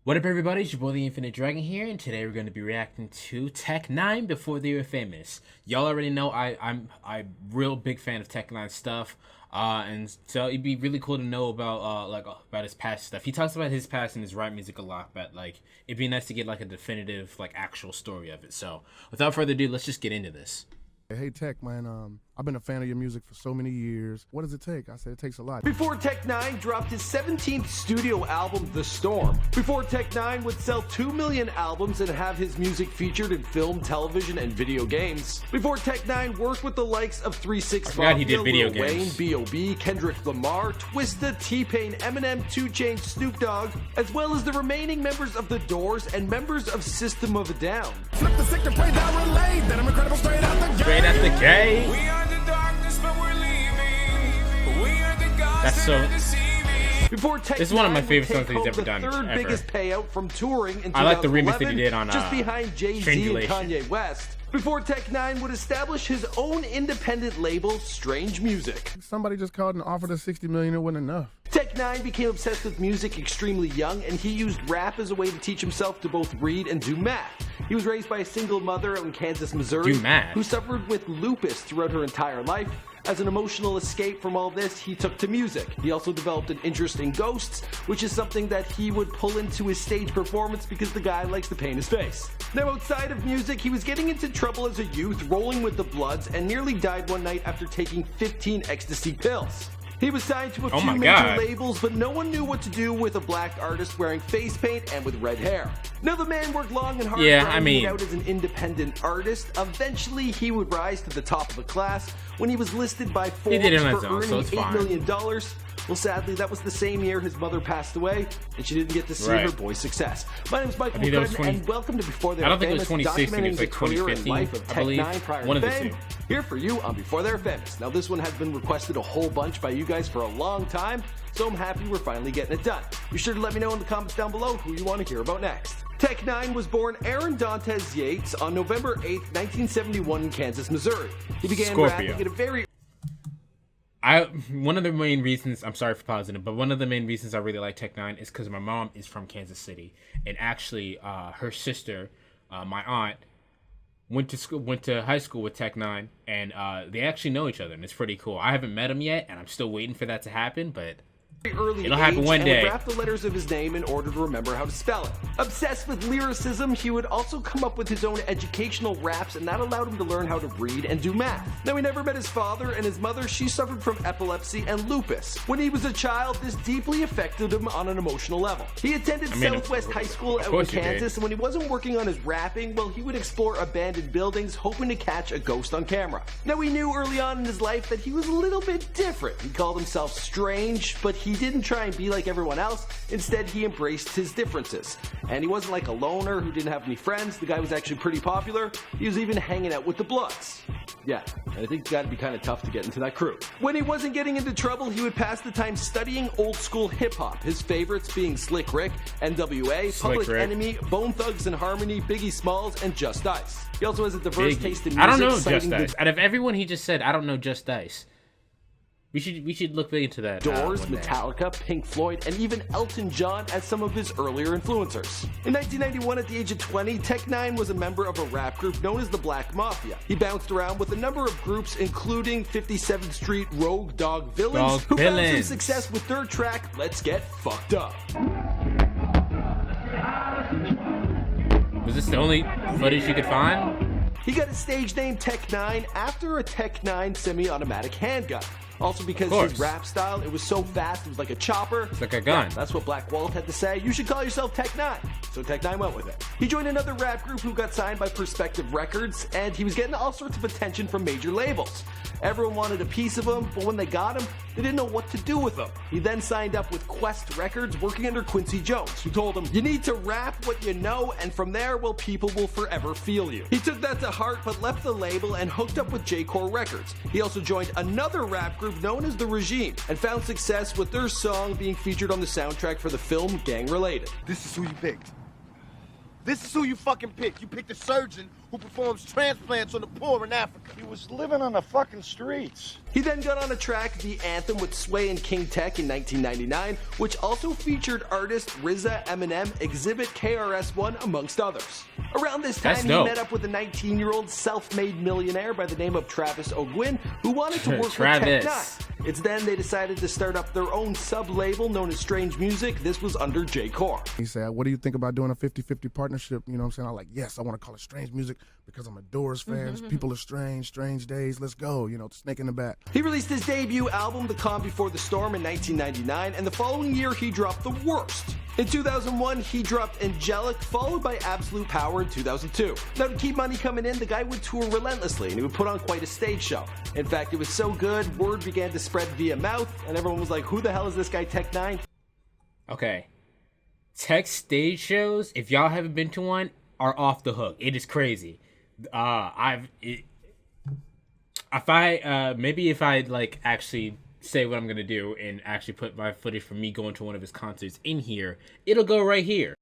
What up, everybody? It's your boy, the Infinite Dragon here, and today we're going to be reacting to Tech N9ne before they were famous. Y'all already know I'm real big fan of Tech N9ne stuff, and so it'd be really cool to know about about his past stuff. He talks about his past and his rap music a lot, but it'd be nice to get a definitive actual story of it. So without further ado, let's just get into this. Hey Tech, man, I've been a fan of your music for so many years. What does it take? I said it takes a lot. Before Tech N9ne dropped his 17th studio album, The Storm. Before Tech N9ne would sell 2 million albums and have his music featured in film, television, and video games. Before Tech N9ne worked with the likes of 3 6 Mafia, he did video Lil Wayne, games. B.O.B., Kendrick Lamar, Twista, T-Pain, Eminem, 2 Chainz, Snoop Dogg, as well as the remaining members of The Doors and members of System of a Down. Flip the stick to play down relay, that I'm incredible straight out the gate. Straight at the gate. We are the darkness, but we're leaving. We are the gods That's so. that are deceiving. Before Tech This is one of my N9ne favorite would songs take that he's home ever done, the third ever. biggest payout from touring in I like the remix 2011, that he did on, just behind Jay-Z and Strangulation. Kanye West. Before Tech N9ne would establish his own independent label, Strange Music. Somebody just called and offered us $60 million, it wasn't enough. Tech N9ne became obsessed with music extremely young, and he used rap as a way to teach himself to both read and do math. He was raised by a single mother in Kansas, Missouri, Do math? who suffered with lupus throughout her entire life. As an emotional escape from all this, he took to music. He also developed an interest in ghosts, which is something that he would pull into his stage performance because the guy likes to paint his face. Now, outside of music, he was getting into trouble as a youth, rolling with the Bloods, and nearly died one night after taking 15 ecstasy pills. He was signed to a Oh few my major God. labels, but no one knew what to do with a black artist wearing face paint and with red hair. Now, the man worked long and hard grinding it out as an independent artist. Eventually, he would rise to the top of the class when he was listed by Forbes did it on for his own, so earning it's $8 fine. million. Well, sadly, that was the same year his mother passed away, and she didn't get to see Right. her boy's success. My name is Michael I think that was McCudden, 20 and welcome to Before They I Were don't think it was Famous, 2016, it was documenting the career and 2015, life of I believe. Tech N9ne prior One to of the fame. two. Here for you on Before They're Famous. Now, this one has been requested a whole bunch by you guys for a long time, so I'm happy we're finally getting it done. Be sure to let me know in the comments down below who you want to hear about next. Tech N9ne was born Aaron Dantes Yates on November 8th, 1971 in Kansas, Missouri. He began Scorpio. rapping at a very One of the main reasons, I'm sorry for pausing it, but one of the main reasons I really like Tech N9ne is because my mom is from Kansas City, and actually, her sister, my aunt, went to high school with Tech N9ne, and they actually know each other, and it's pretty cool. I haven't met him yet, and I'm still waiting for that to happen, but early it'll happen one and day. would rap the letters of his name in order to remember how to spell it. Obsessed with lyricism, he would also come up with his own educational raps, and that allowed him to learn how to read and do math. Now, he never met his father, and his mother, she suffered from epilepsy and lupus. When he was a child, this deeply affected him on an emotional level. He attended Southwest High School out in course he did. Kansas, and when he wasn't working on his rapping, well, he would explore abandoned buildings, hoping to catch a ghost on camera. Now, he knew early on in his life that he was a little bit different. He called himself strange, but he didn't try and be like everyone else. Instead, he embraced his differences. And he wasn't like a loner who didn't have any friends. The guy was actually pretty popular. He was even hanging out with the Bloods. Yeah, I think it's got to be kind of tough to get into that crew. When he wasn't getting into trouble, he would pass the time studying old school hip hop. His favorites being Slick Rick, NWA, Public Rick. Enemy, Bone Thugs and Harmony, Biggie Smalls, and Just Ice. He also has a diverse taste in music. I don't know citing Just the Ice. Out of everyone he just said, I don't know Just Ice. We should look into that. Doors, one day. Metallica, Pink Floyd, and even Elton John as some of his earlier influencers. In 1991, at the age of 20, Tech N9ne was a member of a rap group known as the Black Mafia. He bounced around with a number of groups, including 57th Street Rogue Dog Villains, who found some success with their track, Let's Get Fucked Up. Was this the only footage you could find? He got his stage name Tech N9ne after a Tech-9 semi-automatic handgun. Also because his rap style, it was so fast, it was like a chopper. It's like a gun. Yeah, that's what Black Walt had to say. You should call yourself Tech-9. So Tech-9 went with it. He joined another rap group who got signed by Perspective Records, and he was getting all sorts of attention from major labels. Everyone wanted a piece of him, but when they got him, they didn't know what to do with him. He then signed up with Quest Records, working under Quincy Jones, who told him, "You need to rap what you know, and from there, well, people will forever feel you." He took that to heart, but left the label and hooked up with J-Core Records. He also joined another rap group known as The Regime, and found success with their song being featured on the soundtrack for the film Gang Related. This is who you picked. This is who you fucking picked. You picked a surgeon who performs transplants on the poor in Africa. He was living on the fucking streets. He then got on a track, The Anthem with Sway and King Tech in 1999, which also featured artists RZA, Eminem, Exhibit, KRS-One, amongst others. Around this time, he met up with a 19-year-old self-made millionaire by the name of Travis O'Gwin, who wanted to work with Tech9. It's then they decided to start up their own sub-label known as Strange Music. This was under J. Core. He said, what do you think about doing a 50-50 partnership? You know what I'm saying? I'm like, yes, I want to call it Strange Music because I'm a Doors fan. People are strange, strange days. Let's go, you know, snake in the back. He released his debut album, The Calm Before the Storm, in 1999, and the following year he dropped The Worst. In 2001, he dropped Angelic, followed by Absolute Power in 2002. Now, to keep money coming in, the guy would tour relentlessly, and he would put on quite a stage show. In fact, it was so good, word began to spread via mouth, and everyone was like, who the hell is this guy, Tech9? Okay. Tech stage shows, if y'all haven't been to one, are off the hook. It is crazy. Maybe if I like actually say what I'm gonna do and actually put my footage from me going to one of his concerts in here, it'll go right here.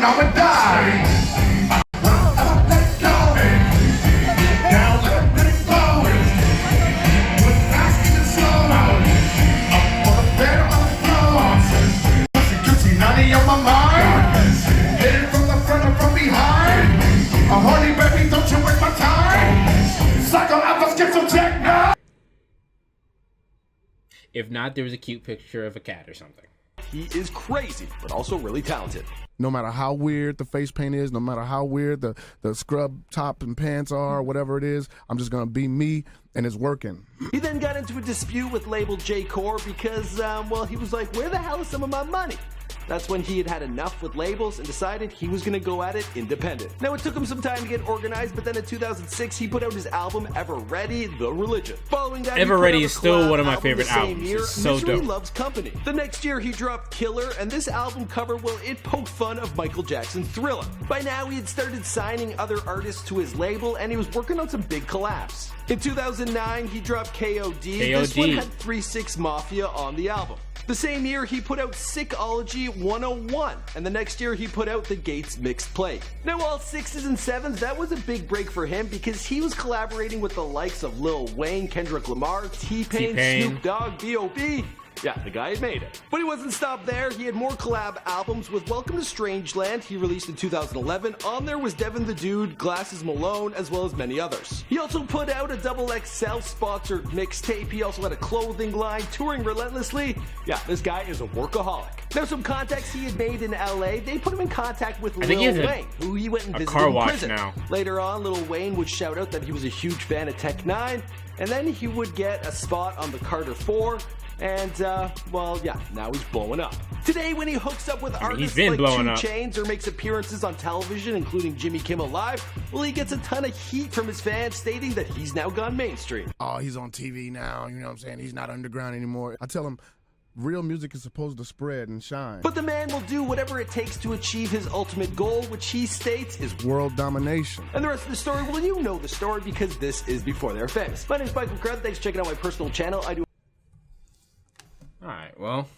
I would die. If not, there was a cute picture of a cat or something. He is crazy, but also really talented. No matter how weird the face paint is, no matter how weird the scrub top and pants are, whatever it is, I'm just gonna be me, and it's working. He then got into a dispute with label J. Core because, well, he was like, where the hell is some of my money? That's when he had had enough with labels and decided he was going to go at it independent. Now, it took him some time to get organized, but then in 2006, he put out his album Ever Ready, The Religion. Following that, Ever Ready is still one of my favorite albums. Year, it's so Misery dope. Loves Company. The next year, he dropped Killer, and this album cover, well, it poked fun of Michael Jackson's Thriller. By now, he had started signing other artists to his label, and he was working on some big collabs. In 2009, he dropped KOD. This one had 3 6 Mafia on the album. The same year, he put out Sickology 101, and the next year, he put out The Gates Mixed Plate. Now, all 6s and 7s, that was a big break for him because he was collaborating with the likes of Lil Wayne, Kendrick Lamar, T-Pain, Snoop Dogg, B.O.B. Yeah, the guy had made it. But he wasn't stopped there. He had more collab albums with Welcome to Strangeland, he released in 2011. On there was Devin the Dude, Glasses Malone, as well as many others. He also put out a XXL sponsored mixtape. He also had a clothing line, touring relentlessly. Yeah, this guy is a workaholic. Now, some contacts he had made in LA, they put him in contact with Lil Wayne, who he went and visited in prison. Later on, Lil Wayne would shout out that he was a huge fan of Tech9, and then he would get a spot on the Carter 4. And, well, yeah, now he's blowing up. Today, when he hooks up with artists like 2 Chainz or makes appearances on television, including Jimmy Kimmel Live, well, he gets a ton of heat from his fans stating that he's now gone mainstream. Oh, he's on TV now, you know what I'm saying? He's not underground anymore. I tell him, real music is supposed to spread and shine. But the man will do whatever it takes to achieve his ultimate goal, which he states is world domination. And the rest of the story, well, you know the story because this is Before They're Famous. My name is Michael Crud. Thanks for checking out my personal channel. I do. Alright, well,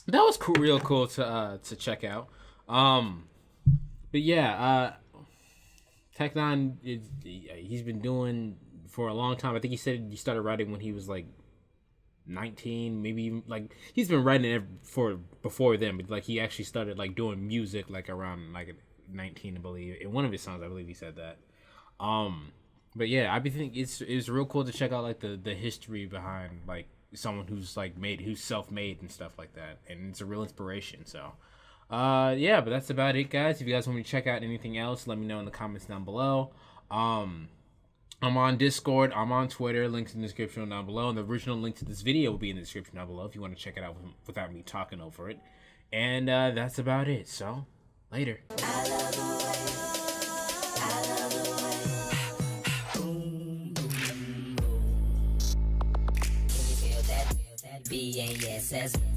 that was real cool to check out. But yeah, Tech9, he's been doing for a long time. I think he said he started writing when he was like 19, maybe even like he's been writing it for before then. But like he actually started like doing music like around like 19, I believe. In one of his songs, I believe he said that. But yeah, I think it's real cool to check out like the history behind like someone who's like who's self-made and stuff like that, and it's a real inspiration. So yeah, but that's about it, guys. If you guys want me to check out anything else, let me know in the comments down below. I'm on Discord, I'm on Twitter, links in the description down below, and the original link to this video will be in the description down below if you want to check it out without me talking over it. And that's about it, so later. BASS.